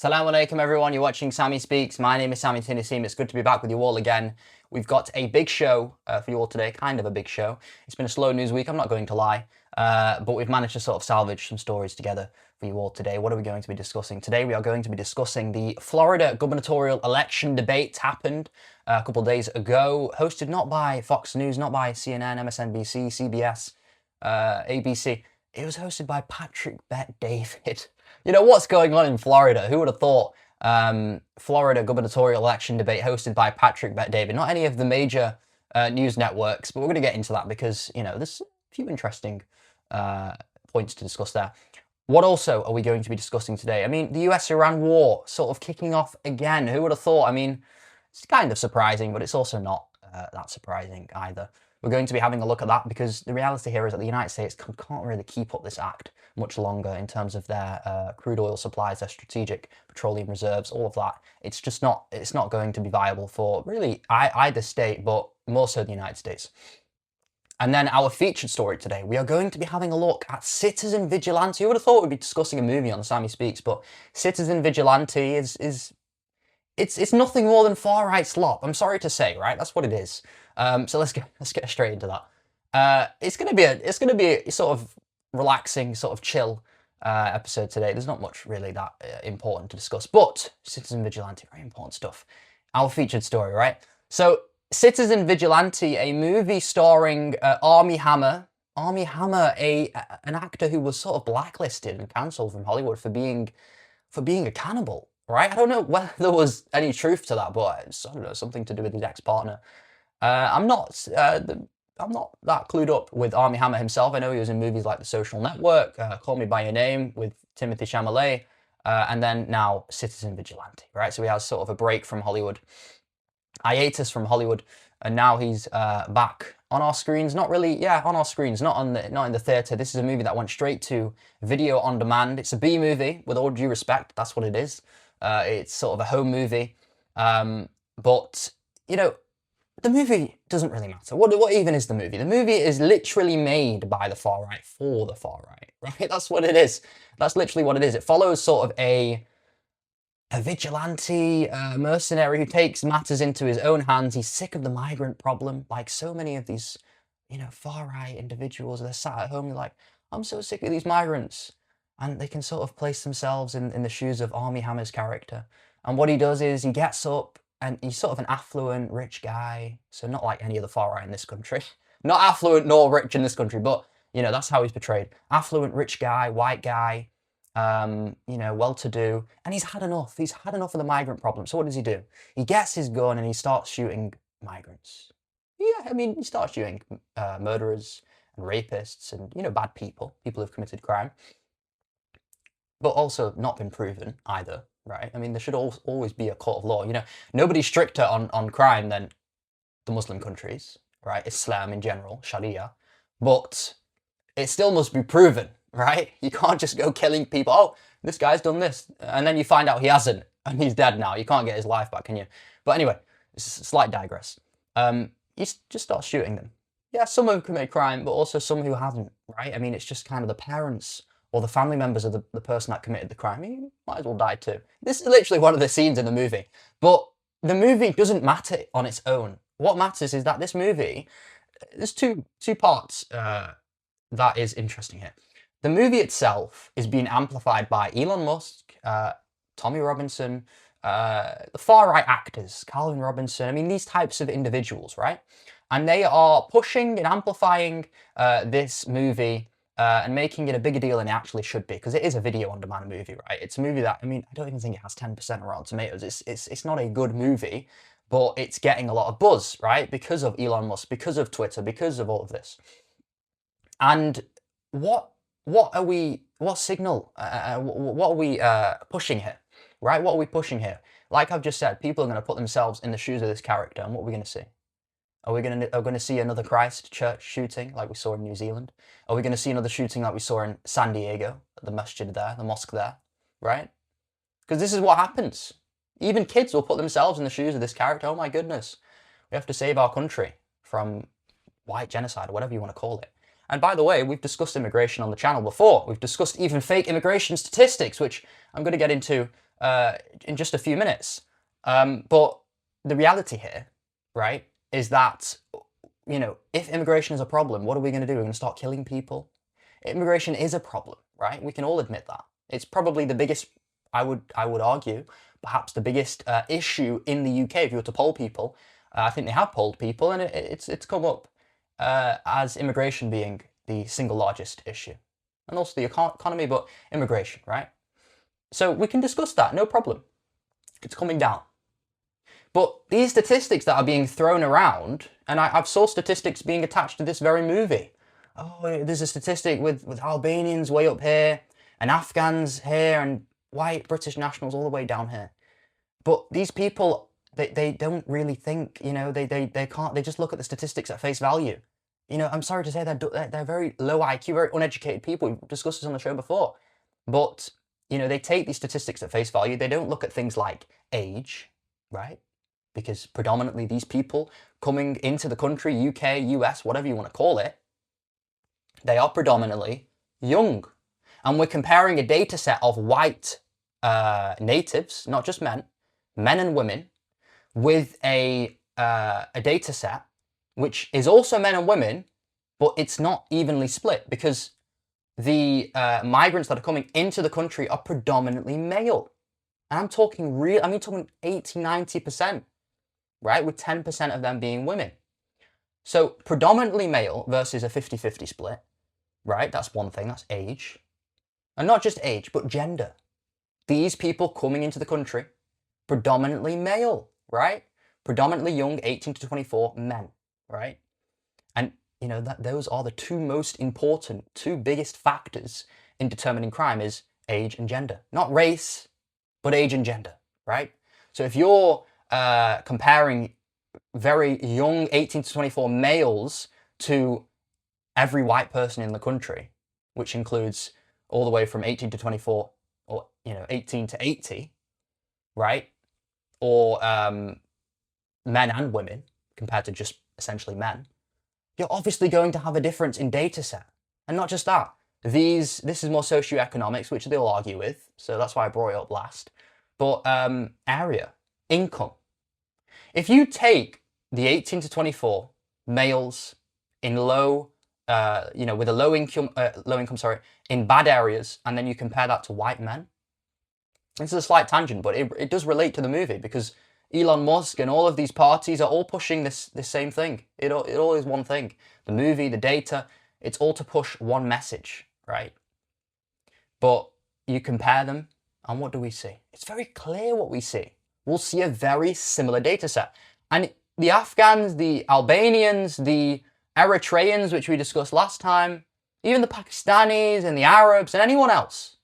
Assalamu alaikum everyone, you're watching SamiSpeaks. My name is Sami T. Naseem. It's good to be back with you all again. We've got a big show for you all today, kind of a big show. It's been a slow news week, I'm not going to lie, but we've managed to sort of salvage some stories together for you all today. What are we going to be discussing? Today we are going to be discussing the Florida gubernatorial election debate happened a couple of days ago, hosted not by Fox News, not by CNN, MSNBC, CBS, ABC. It was hosted by Patrick Bet-David. You know, what's going on in Florida? Who would have thought? Florida gubernatorial election debate hosted by Patrick Bet-David. Not any of the major news networks, but we're going to get into that because, you know, there's a few interesting points to discuss there. What also are we going to be discussing today? I mean, the US-Iran war sort of kicking off again. Who would have thought? I mean, it's kind of surprising, but it's also not that surprising either. We're going to be having a look at that because the reality here is that the United States can't really keep up this act much longer in terms of their crude oil supplies, their strategic petroleum reserves, all of that. It's just not, it's not going to be viable for really either state, but more so the United States. And then our featured story today, we are going to be having a look at Citizen Vigilante. Who would have thought we'd be discussing a movie on SamiSpeaks, but Citizen Vigilante it's nothing more than far-right slop. I'm sorry to say, right? That's what it is. So let's get straight into that. It's gonna be a sort of relaxing, sort of chill episode today. There's not much really that important to discuss, but Citizen Vigilante, very important stuff. Our featured story, right? So Citizen Vigilante, a movie starring Armie Hammer. Armie Hammer, an actor who was sort of blacklisted and cancelled from Hollywood for being a cannibal. Right? I don't know whether there was any truth to that, but it's, I don't know, something to do with his ex-partner. I'm not that clued up with Armie Hammer himself. I know he was in movies like The Social Network, Call Me By Your Name with Timothée Chalamet, and then now Citizen Vigilante, right? So he has sort of a break from Hollywood, hiatus from Hollywood, and now he's back on our screens. Not really, yeah, on our screens, not in the theatre. This is a movie that went straight to video on demand. It's a B movie, with all due respect. That's what it is. It's sort of a home movie, but you know, the movie doesn't really matter. What even is the movie? The movie is literally made by the far right for the far right, right? That's what it is. That's literally what it is. It follows sort of a vigilante mercenary who takes matters into his own hands. He's sick of the migrant problem, like so many of these, you know, far right individuals. They're sat at home, they're like, I'm so sick of these migrants. And they can sort of place themselves in the shoes of Armie Hammer's character. And what he does is he gets up and he's sort of an affluent, rich guy. So not like any of the far right in this country. Not affluent nor rich in this country, but, you know, that's how he's portrayed. Affluent, rich guy, white guy, you know, well-to-do. And he's had enough. He's had enough of the migrant problem. So what does he do? He gets his gun and he starts shooting migrants. Yeah, I mean, he starts shooting murderers and rapists and, you know, bad people who've committed crime. But also not been proven either, right? I mean, there should always be a court of law. You know, nobody's stricter on crime than the Muslim countries, right? Islam in general, Sharia. But it still must be proven, right? You can't just go killing people. Oh, this guy's done this. And then you find out he hasn't, and he's dead now. You can't get his life back, can you? But anyway, it's a slight digress. You just start shooting them. Yeah, some who commit crime, but also some who haven't, right? I mean, it's just kind of the parents or the family members of the person that committed the crime. You might as well die too. This is literally one of the scenes in the movie. But the movie doesn't matter on its own. What matters is that this movie, there's two parts that is interesting here. The movie itself is being amplified by Elon Musk, Tommy Robinson, the far-right actors, Calvin Robinson. I mean, these types of individuals, right? And they are pushing and amplifying this movie and making it a bigger deal than it actually should be, because it is a video-on-demand movie, right? It's a movie that, I mean, I don't even think it has 10% Rotten Tomatoes. It's not a good movie, but it's getting a lot of buzz, right? Because of Elon Musk, because of Twitter, because of all of this. And what signal, what are we pushing here, right? What are we pushing here? Like I've just said, people are going to put themselves in the shoes of this character, and what are we going to see? Are we going to see another Christchurch shooting like we saw in New Zealand? Are we going to see another shooting like we saw in San Diego, at the masjid there, the mosque there, right? Because this is what happens. Even kids will put themselves in the shoes of this character. Oh my goodness, we have to save our country from white genocide or whatever you want to call it. And by the way, we've discussed immigration on the channel before. We've discussed even fake immigration statistics, which I'm going to get into in just a few minutes. But the reality here, right, is that, you know, if immigration is a problem, what are we going to do? We're going to start killing people. Immigration is a problem, right? We can all admit that. It's probably the biggest, I would argue, perhaps the biggest issue in the UK. If you were to poll people, I think they have polled people, and it's come up as immigration being the single largest issue, and also the economy, but immigration, right? So we can discuss that, no problem. It's coming down. But these statistics that are being thrown around, and I've saw statistics being attached to this very movie. Oh, there's a statistic with Albanians way up here, and Afghans here, and white British nationals all the way down here. But these people, they don't really think, you know, they can't, they just look at the statistics at face value. You know, I'm sorry to say they're very low IQ, very uneducated people. We've discussed this on the show before. But, you know, they take these statistics at face value. They don't look at things like age, right? Because predominantly these people coming into the country, UK, US, whatever you want to call it, they are predominantly young. And we're comparing a data set of white natives, not just men and women, with a data set which is also men and women, but it's not evenly split because the migrants that are coming into the country are predominantly male. And I'm talking 80, 90%, right? With 10% of them being women. So predominantly male versus a 50-50 split, right? That's one thing, that's age. And not just age, but gender. These people coming into the country, predominantly male, right? Predominantly young, 18 to 24 men, right? And you know, those are the two most important, two biggest factors in determining crime is age and gender. Not race, but age and gender, right? So if you're comparing very young 18 to 24 males to every white person in the country, which includes all the way from 18 to 24, or, you know, 18 to 80, right? Or men and women compared to just essentially men, you're obviously going to have a difference in data set. And not just that, this is more socioeconomics, which they'll argue with, so that's why I brought it up last. But area, income. If you take the 18 to 24 males in low, you know, with a low income, in bad areas, and then you compare that to white men, this is a slight tangent, but it does relate to the movie because Elon Musk and all of these parties are all pushing this same thing. It all is one thing. The movie, the data, it's all to push one message, right? But you compare them, and what do we see? It's very clear what we see. We'll see a very similar data set. And the Afghans, the Albanians, the Eritreans, which we discussed last time, even the Pakistanis and the Arabs and anyone else,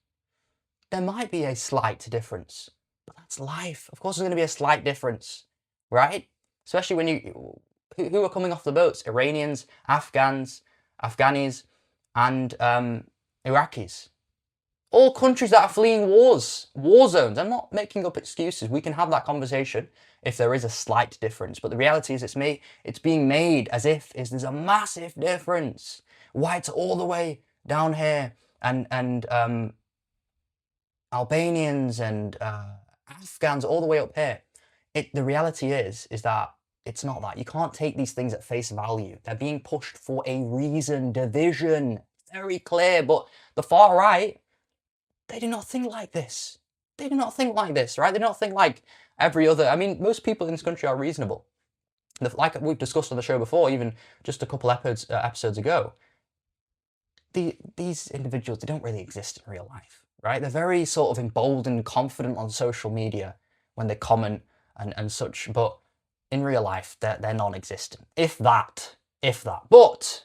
there might be a slight difference. But that's life. Of course there's going to be a slight difference, right? Especially when who are coming off the boats? Iranians, Afghans, Afghanis, and Iraqis. All countries that are fleeing wars, war zones. I'm not making up excuses. We can have that conversation if there is a slight difference. But the reality is it's being made as if there's a massive difference. Whites all the way down here and Albanians and Afghans all the way up here. The reality is that it's not that. You can't take these things at face value. They're being pushed for a reason, division, very clear. But the far right, they do not think like this. They do not think like this, right? They don't think like every other. I mean, most people in this country are reasonable. Like we've discussed on the show before, even just a couple episodes ago. These individuals, they don't really exist in real life, right? They're very sort of emboldened, confident on social media when they comment and such, but in real life, they're non-existent. If that. But,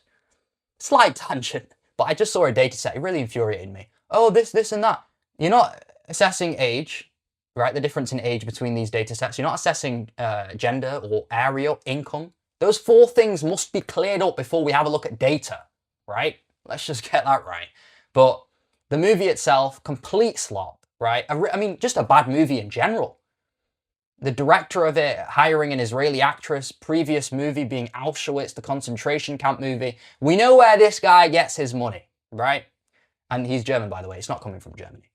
slight tangent, but I just saw a data set, it really infuriated me. Oh, this and that. You're not assessing age, right? The difference in age between these data sets. You're not assessing gender or area, income. Those four things must be cleared up before we have a look at data, right? Let's just get that right. But the movie itself, complete slop, right? I mean, just a bad movie in general. The director of it hiring an Israeli actress, previous movie being Auschwitz, the concentration camp movie. We know where this guy gets his money, right? And he's German, by the way. It's not coming from Germany.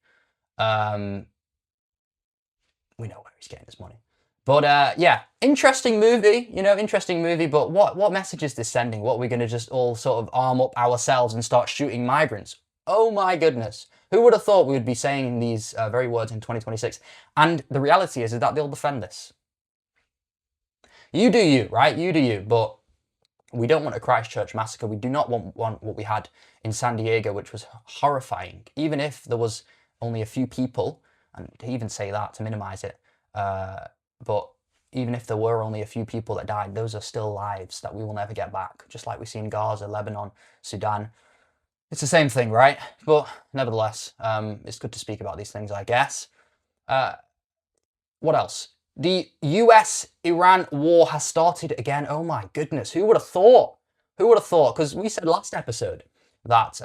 we know where he's getting his money. But yeah, interesting movie, interesting movie. But what message is this sending? What, we're going to just all sort of arm up ourselves and start shooting migrants? Oh my goodness. Who would have thought we would be saying these very words in 2026? And the reality is that they'll defend this. You do you, right? You do you. But we don't want a Christchurch massacre. We do not want what we had in San Diego, which was horrifying. Even if there was only a few people, and to even say that, to minimize it, but even if there were only a few people that died, those are still lives that we will never get back. Just like we see in Gaza, Lebanon, Sudan. It's the same thing, right? But nevertheless, it's good to speak about these things, I guess. What else? The US-Iran war has started again. Oh my goodness, who would have thought? Who would have thought? Because we said last episode that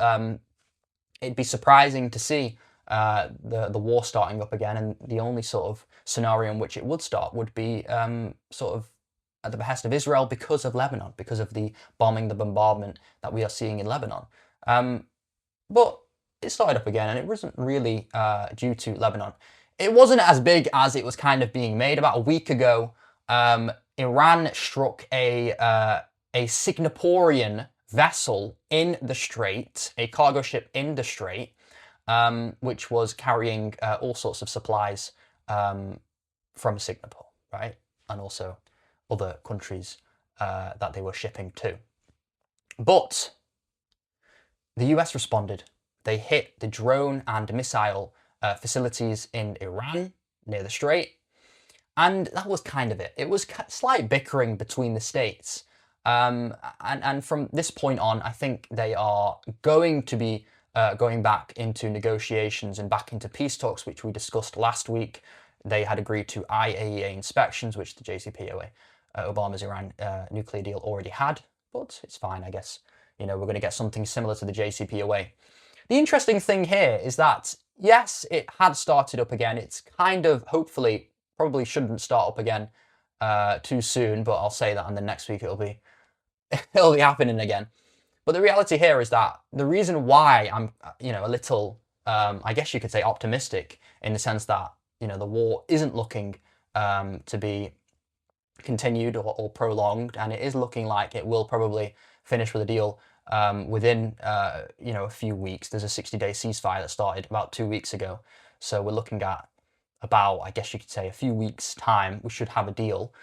it'd be surprising to see the war starting up again, and the only sort of scenario in which it would start would be sort of at the behest of Israel because of Lebanon, because of the bombing, the bombardment that we are seeing in Lebanon. But it started up again, and it wasn't really due to Lebanon. It wasn't as big as it was kind of being made. About a week ago, Iran struck a Singaporean vessel in the Strait, a cargo ship in the Strait, which was carrying all sorts of supplies from Singapore, right? And also other countries that they were shipping to. But the US responded. They hit the drone and missile facilities in Iran near the Strait, and that was kind of it. It was slight bickering between the states, and from this point on, I think they are going to be going back into negotiations and back into peace talks, which we discussed last week. They had agreed to IAEA inspections, which the JCPOA, Obama's Iran nuclear deal, already had, but it's fine, I guess. We're going to get something similar to the JCPOA. The interesting thing here is that, yes, it had started up again. It's kind of, hopefully, probably shouldn't start up again too soon, but I'll say that, and then next week it'll be happening again. But the reality here is that the reason why I'm, a little, I guess you could say optimistic, in the sense that, the war isn't looking to be continued or prolonged, and it is looking like it will probably finish with a deal within a few weeks. There's a 60-day ceasefire that started about 2 weeks ago, so we're looking at about, I guess you could say, a few weeks time we should have a deal,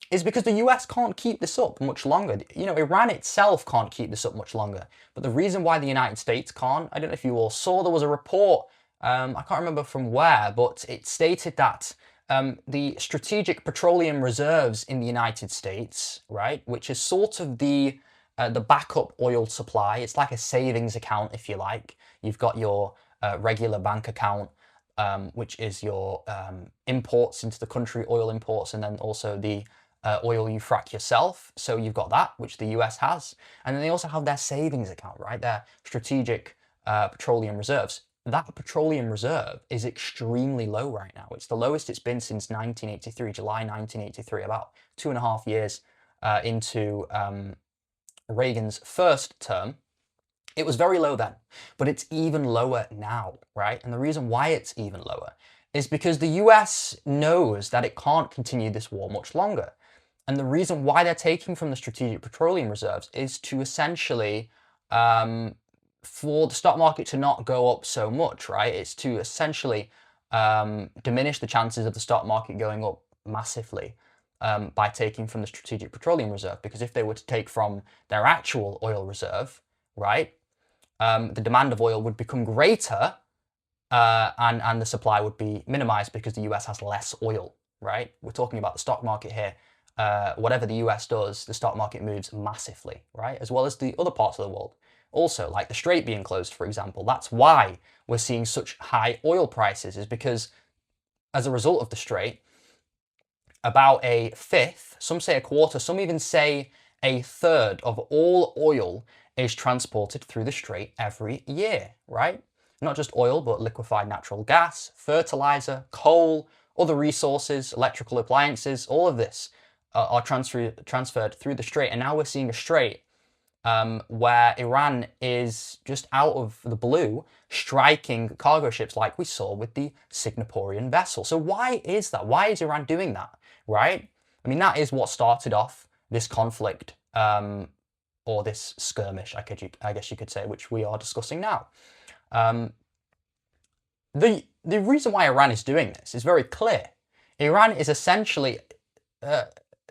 is because the US can't keep this up much longer. Iran itself can't keep this up much longer. But the reason why the United States can't, I don't know if you all saw, there was a report, I can't remember from where, but it stated that the strategic petroleum reserves in the United States, right, which is sort of the backup oil supply. It's like a savings account, if you like. You've got your regular bank account, which is your imports into the country, oil imports, and then also the oil you frack yourself. So you've got that, which the US has. And then they also have their savings account, right? Their strategic petroleum reserves. That petroleum reserve is extremely low right now. It's the lowest it's been since 1983, July 1983, about 2.5 years into Reagan's first term. It was very low then, but it's even lower now, right? And the reason why it's even lower is because the US knows that it can't continue this war much longer. And the reason why they're taking from the strategic petroleum reserves is to essentially, for the stock market to not go up so much, right? It's to essentially diminish the chances of the stock market going up massively by taking from the strategic petroleum reserve. Because if they were to take from their actual oil reserve, right, the demand of oil would become greater and the supply would be minimized because the US has less oil, right? We're talking about the stock market here. Whatever the US does, the stock market moves massively, right? As well as the other parts of the world. Also, like the Strait being closed, for example. That's why we're seeing such high oil prices, is because as a result of the Strait, about a fifth, some say a quarter, some even say a third of all oil is transported through the Strait every year, right? Not just oil, but liquefied natural gas, fertilizer, coal, other resources, electrical appliances, all of this are transferred through the Strait. And now we're seeing a Strait where Iran is just out of the blue striking cargo ships like we saw with the Singaporean vessel. So why is that? Why is Iran doing that, right? I mean, that is what started off this conflict, or this skirmish, I guess you could say, which we are discussing now. The reason why Iran is doing this is very clear. Iran is essentially...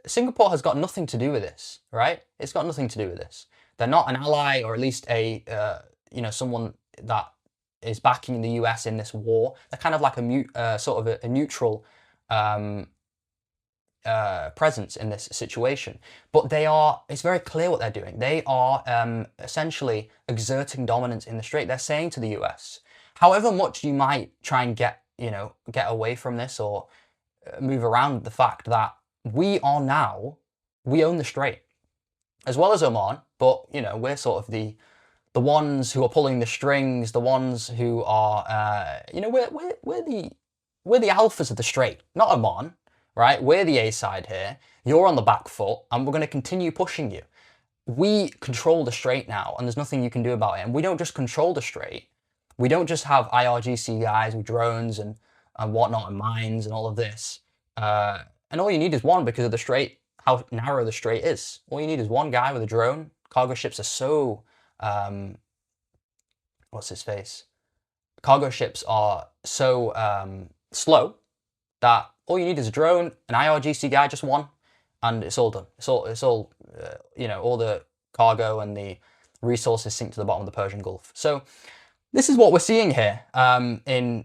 Singapore has got nothing to do with this, right? It's got nothing to do with this. They're not an ally, or at least a someone that is backing the US in this war. They're kind of like a neutral presence in this situation. But they are. It's very clear what they're doing. They are essentially exerting dominance in the Strait. They're saying to the US, however much you might try and get away from this or move around the fact that we own the Strait, as well as Oman, but we're sort of the ones who are pulling the strings, the ones who are we're the alphas of the Strait, not Oman, right? We're the A side here. You're on the back foot, and we're going to continue pushing you. We control the Strait now, and there's nothing you can do about it. And we don't just control the Strait. We don't just have IRGC guys with drones and whatnot and mines and all of this. And all you need is one, because of the Strait, how narrow the Strait is. All you need is one guy with a drone. Cargo ships are so... what's his face? Cargo ships are so slow that all you need is a drone, an IRGC guy, just one, and it's all done. It's all all the cargo and the resources sink to the bottom of the Persian Gulf. So this is what we're seeing here in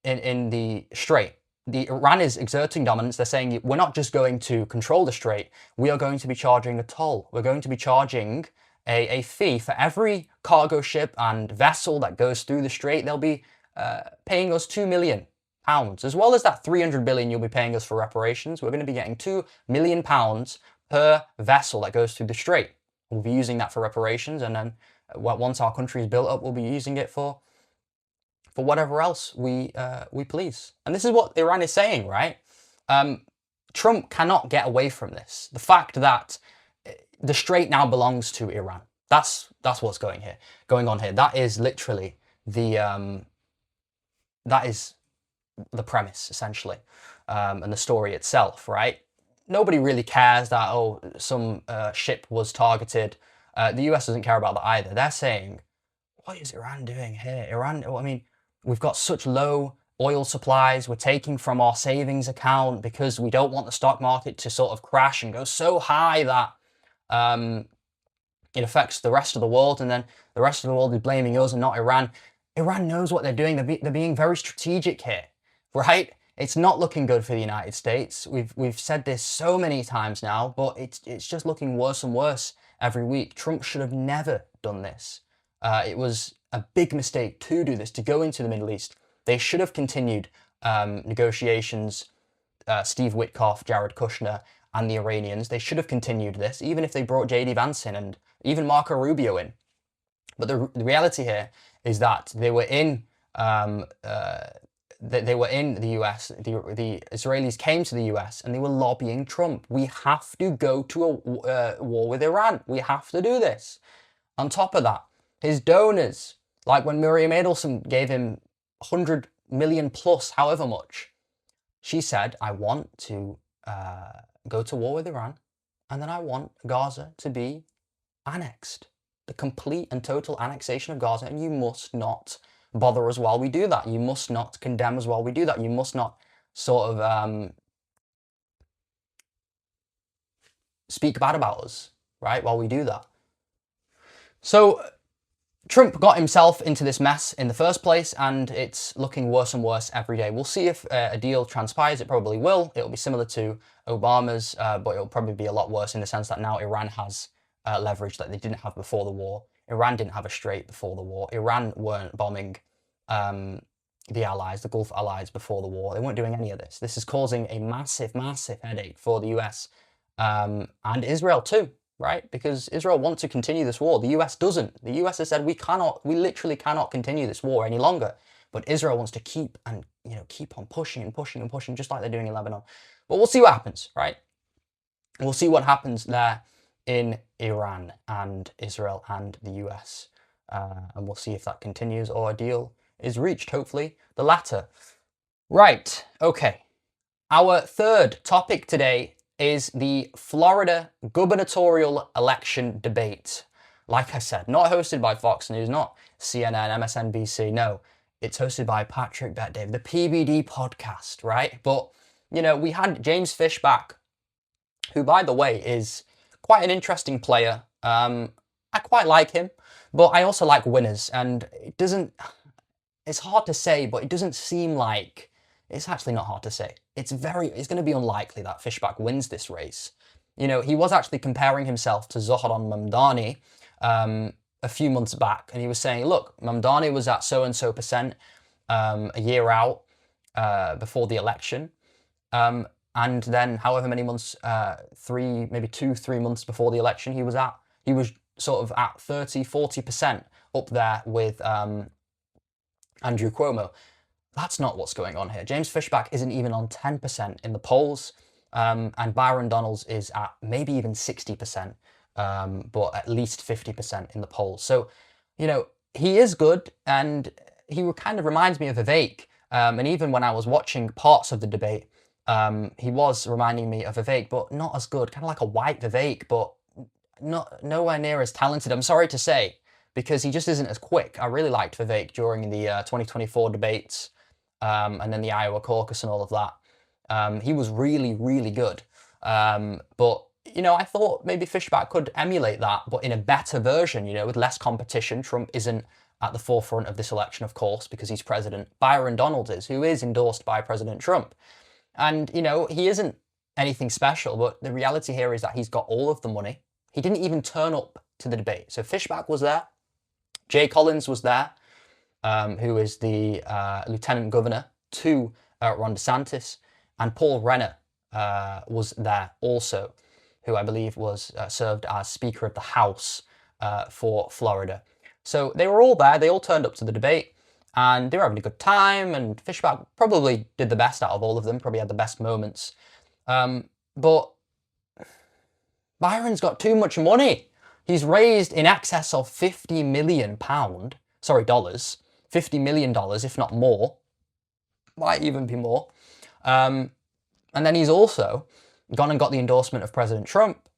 the Strait. Iran is exerting dominance. They're saying we're not just going to control the Strait, we are going to be charging a toll. We're going to be charging a fee for every cargo ship and vessel that goes through the Strait. They'll be paying us £2 million, as well as that $300 billion you'll be paying us for reparations. We're going to be getting £2 million per vessel that goes through the Strait. We'll be using that for reparations, and then once our country is built up, we'll be using it for whatever else we please. And this is what Iran is saying, right? Trump cannot get away from this. The fact that the Strait now belongs to Iran. That's what's going on here. That is literally the premise, essentially, and the story itself, right? Nobody really cares that some ship was targeted. The US doesn't care about that either. They're saying, what is Iran doing here? We've got such low oil supplies. We're taking from our savings account because we don't want the stock market to sort of crash and go so high that it affects the rest of the world, and then the rest of the world is blaming us and not Iran. Iran knows what they're doing. They're being very strategic here, right? It's not looking good for the United States. We've said this so many times now, but it's just looking worse and worse every week. Trump should have never done this. It was a big mistake to do this, to go into the Middle East. They should have continued negotiations. Steve Witkoff, Jared Kushner, and the Iranians, they should have continued this, even if they brought JD Vance in and even Marco Rubio in. But the reality here is that they were in they were in the US. The Israelis came to the US and they were lobbying Trump. We have to go to a war with Iran. We have to do this. On top of that, his donors, like when Miriam Adelson gave him 100 million plus, however much, she said, I want to go to war with Iran, and then I want Gaza to be annexed. The complete and total annexation of Gaza, and you must not bother us while we do that. You must not condemn us while we do that. You must not sort of speak bad about us, right, while we do that. So Trump got himself into this mess in the first place, and it's looking worse and worse every day. We'll see if a deal transpires. It probably will. It'll be similar to Obama's, but it'll probably be a lot worse in the sense that now Iran has leverage that they didn't have before the war. Iran didn't have a strait before the war. Iran weren't bombing the allies, the Gulf allies, before the war. They weren't doing any of this. This is causing a massive, massive headache for the US and Israel too, right? Because Israel wants to continue this war. The US doesn't. The US has said we literally cannot continue this war any longer. But Israel wants to keep on pushing and pushing and pushing, just like they're doing in Lebanon. But we'll see what happens, right? We'll see what happens there in Iran and Israel and the US. And we'll see if that continues or a deal is reached, hopefully the latter. Right, okay. Our third topic today is the Florida gubernatorial election debate. Like I said, not hosted by Fox News, not CNN, MSNBC, no. It's hosted by Patrick Bet-David, the PBD podcast, right? But, you know, we had James Fishback, who, by the way, is quite an interesting player. I quite like him, but I also like winners, and it's hard to say, but it doesn't seem like, it's actually not hard to say. It's going to be unlikely that Fishback wins this race. You know, he was actually comparing himself to Zohran Mamdani a few months back, and he was saying, look, Mamdani was at so-and-so percent a year out before the election. And then however many months, maybe 2-3 months before the election, he was sort of at 30-40% up there with Andrew Cuomo. That's not what's going on here. James Fishback isn't even on 10% in the polls, and Byron Donalds is at maybe even 60%, but at least 50% in the polls. So, you know, he is good, and he kind of reminds me of Vivek. And even when I was watching parts of the debate, he was reminding me of Vivek, but not as good. Kind of like a white Vivek, but nowhere near as talented, I'm sorry to say, because he just isn't as quick. I really liked Vivek during the 2024 debates, and then the Iowa caucus and all of that. He was really, really good. But, you know, I thought maybe Fishback could emulate that, but in a better version, you know, with less competition. Trump isn't at the forefront of this election, of course, because he's president. Byron Donalds is, who is endorsed by President Trump. And, you know, he isn't anything special, but the reality here is that he's got all of the money. He didn't even turn up to the debate. So Fishback was there. Jay Collins was there, who is the lieutenant governor to Ron DeSantis. And Paul Renner was there also, who I believe was served as Speaker of the House for Florida. So they were all there. They all turned up to the debate, and they were having a good time, and Fishback probably did the best out of all of them, probably had the best moments. But Byron's got too much money. He's raised in excess of $50 million, dollars, $50 million, if not more. Might even be more. And then he's also gone and got the endorsement of President Trump,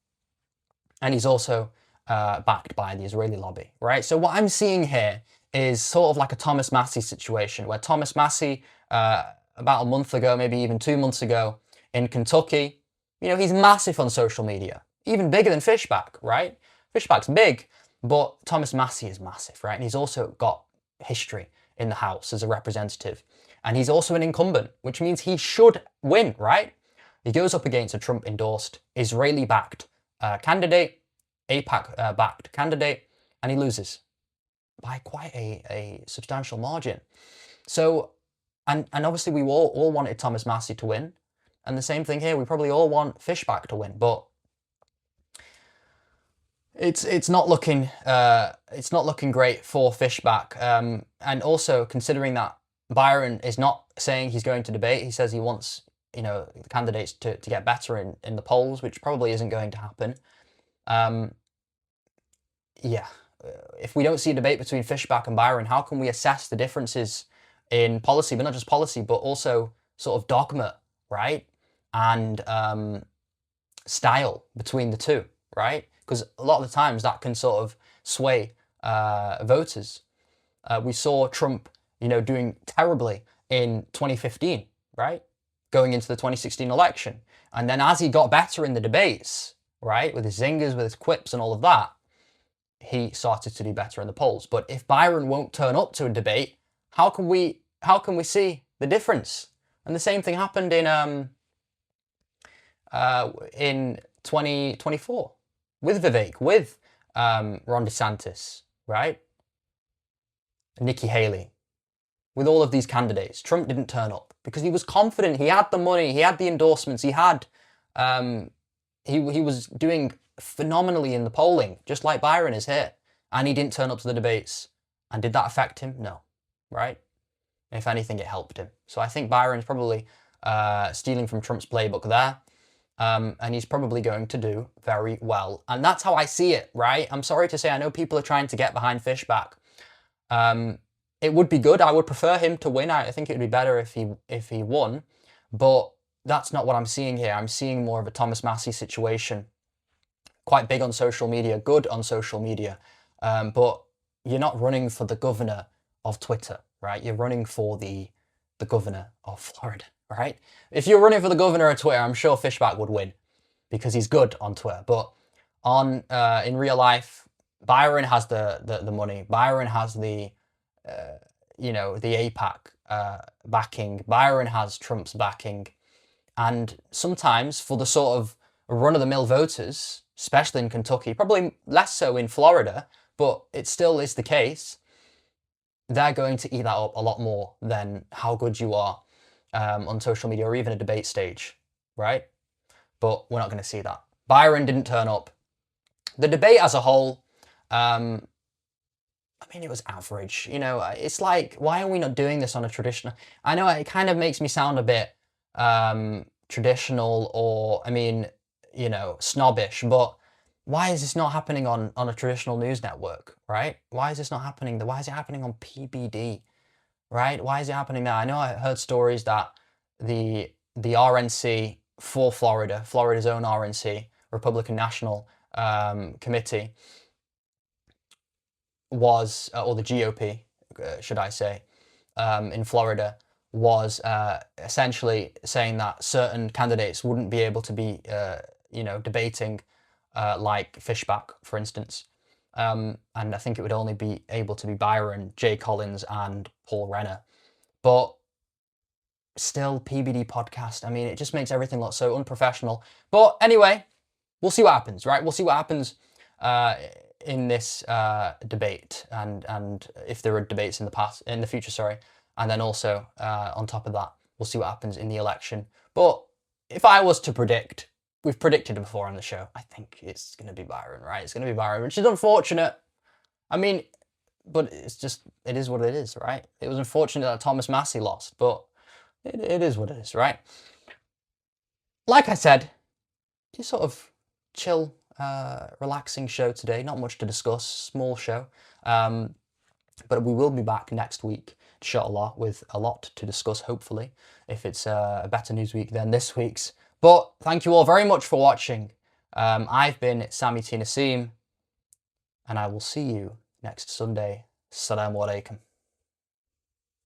and he's also backed by the Israeli lobby, right? So what I'm seeing here is sort of like a Thomas Massie situation, where Thomas Massie, about a month ago, maybe even 2 months ago, in Kentucky, you know, he's massive on social media, even bigger than Fishback, right? Fishback's big, but Thomas Massie is massive, right? And he's also got history in the House as a representative. And he's also an incumbent, which means he should win, right? He goes up against a Trump-endorsed, Israeli-backed candidate, AIPAC-backed candidate, and he loses by quite a substantial margin. So, and obviously we all wanted Thomas Massie to win, and the same thing here, we probably all want Fishback to win, but it's not looking great for Fishback. And also considering that Byron is not saying he's going to debate, he says he wants, you know, the candidates to get better in the polls, which probably isn't going to happen. Yeah, if we don't see a debate between Fishback and Byron, how can we assess the differences in policy, but not just policy, but also sort of dogma, right? And style between the two, right? Because a lot of the times that can sort of sway voters. We saw Trump, you know, doing terribly in 2015, right? Going into the 2016 election. And then as he got better in the debates, right, with his zingers, with his quips and all of that, he started to do better in the polls. But if Byron won't turn up to a debate, how can we see the difference? And the same thing happened in 2024 with Vivek, with Ron DeSantis, right? Nikki Haley, with all of these candidates. Trump didn't turn up because he was confident. He had the money, he had the endorsements, he had he was doing phenomenally in the polling, just like Byron is here, and he didn't turn up to the debates. And did that affect him? No, right? If anything, it helped him. So I think Byron's probably stealing from Trump's playbook there. And he's probably going to do very well. And that's how I see it, right? I'm sorry to say, I know people are trying to get behind Fishback. It would be good. I would prefer him to win. I think it would be better if he won. But that's not what I'm seeing here. I'm seeing more of a Thomas Massie situation. Quite big on social media, good on social media. But you're not running for the governor of Twitter, right? You're running for the governor of Florida, right? If you're running for the governor of Twitter, I'm sure Fishback would win because he's good on Twitter. But in real life, Byron has the money. Byron has the APAC backing. Byron has Trump's backing. And sometimes for the sort of run-of-the-mill voters, especially in Kentucky, probably less so in Florida, but it still is the case, they're going to eat that up a lot more than how good you are on social media or even a debate stage, right? But we're not going to see that. Byron didn't turn up. The debate as a whole, I mean, it was average. It's like, why are we not doing this on a traditional... I know it kind of makes me sound a bit traditional or, snobbish, but why is this not happening on a traditional news network, right? Why is this not happening? Why is it happening on PBD, right? Why is it happening there? I know I heard stories that the RNC for Florida's own RNC, Republican National Committee, was, or the GOP, should I say, in Florida, was essentially saying that certain candidates wouldn't be able to be, debating like Fishback, for instance. And I think it would only be able to be Byron, Jay Collins, and Paul Renner. But still, PBD podcast, I mean, it just makes everything look so unprofessional. But anyway, we'll see what happens, right? We'll see what happens in this debate, and if there are debates in the future, and then also on top of that, we'll see what happens in the election. But if I was to predict, we've predicted it before on the show, I think it's going to be Byron, right? It's going to be Byron, which is unfortunate. I mean, but it is what it is, right? It was unfortunate that Thomas Massie lost, but it is what it is, right? Like I said, just sort of chill, relaxing show today. Not much to discuss, small show. But we will be back next week, inshallah, with a lot to discuss, hopefully, if it's a better news week than this week's. But thank you all very much for watching. I've been Sami T, Naseem, and I will see you next Sunday. Assalamu alaikum.